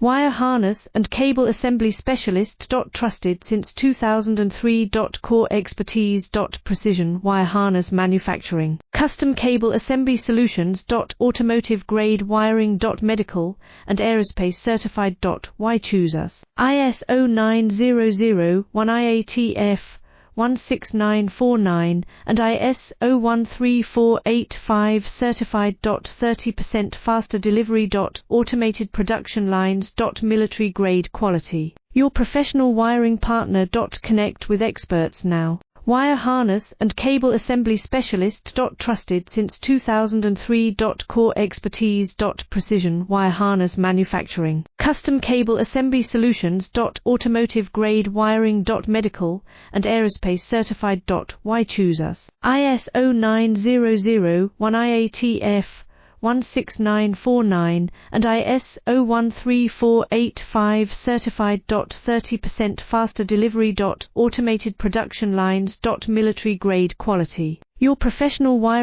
Wire harness and cable assembly specialist. Trusted since 2003. Core expertise. Precision wire harness manufacturing. Custom cable assembly solutions. Automotive grade wiring. Medical and aerospace certified. Why choose us? ISO 9001-IATF16949 and ISO 13485 certified. 30% faster delivery. Automated production lines. Military grade quality. Your professional wiring partner. Connect with experts now. Wire harness and cable assembly specialist. Trusted since 2003. Core expertise. Precision wire harness manufacturing. Custom cable assembly solutions. Automotive grade wiring. Medical and aerospace certified. Why choose us? ISO 9001-IATF16949 and ISO 13485 certified. 30% faster delivery. Automated production lines. Military grade quality. Your professional wire